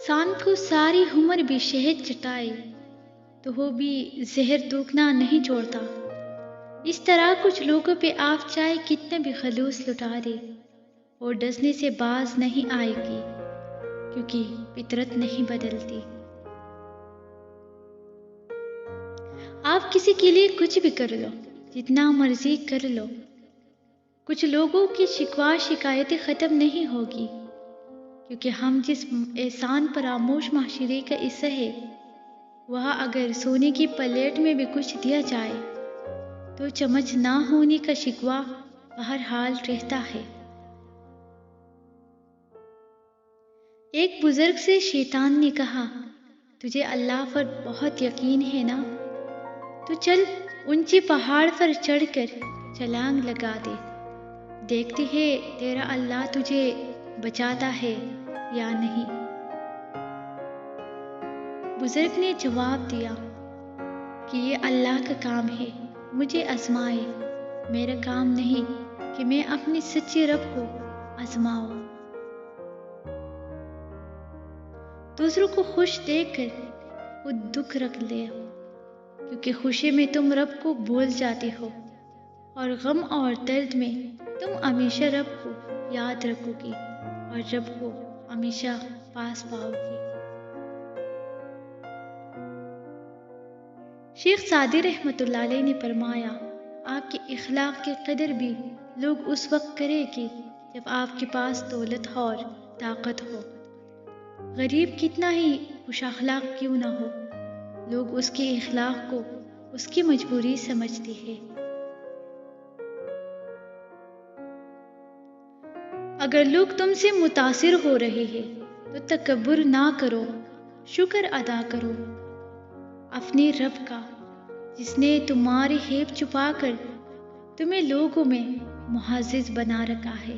سان کو ساری عمر بھی شہد چٹائے تو وہ بھی زہر دھوکنا نہیں چھوڑتا۔ اس طرح کچھ لوگوں پہ آپ چاہے کتنے بھی خلوص لٹا دے اور ڈسنے سے باز نہیں آئے گی، کیونکہ فطرت نہیں بدلتی۔ آپ کسی کے لیے کچھ بھی کر لو، جتنا مرضی کر لو، کچھ لوگوں کی شکوہ شکایتیں ختم نہیں ہوگی، کیونکہ ہم جس احسان فراموش معاشرے کا حصہ ہے، وہاں اگر سونے کی پلیٹ میں بھی کچھ دیا جائے تو چمچ نہ ہونے کا شکوہ بہرحال رہتا ہے۔ ایک بزرگ سے شیطان نے کہا، تجھے اللہ پر بہت یقین ہے نا؟ تو چل اونچی پہاڑ پر چڑھ کر چھلانگ لگا دے، دیکھتے ہیں تیرا اللہ تجھے بچاتا ہے یا نہیں۔ بزرگ نے جواب دیا کہ یہ اللہ کا کام ہے، مجھے آزمائے، میرا کام نہیں کہ میں اپنے سچے رب کو آزماؤں۔ دوسروں کو خوش دیکھ کر خود دکھ رکھ لے، کیونکہ خوشی میں تم رب کو بھول جاتے ہو اور غم اور درد میں تم ہمیشہ رب کو یاد رکھو گی اور رب کو ہمیشہ پاس پاؤ گی۔ شیخ سعدی رحمۃ اللہ علیہ نے فرمایا، آپ کے اخلاق کی قدر بھی لوگ اس وقت کریں گے جب آپ کے پاس دولت اور طاقت ہو۔ غریب کتنا ہی خوش اخلاق کیوں نہ ہو، لوگ اس کے اخلاق کو اس کی مجبوری سمجھتے ہیں۔ اگر لوگ تم سے متاثر ہو رہے ہیں تو تکبر نہ کرو، شکر ادا کرو اپنے رب کا، جس نے تمہاری عیب چھپا کر تمہیں لوگوں میں معزز بنا رکھا ہے۔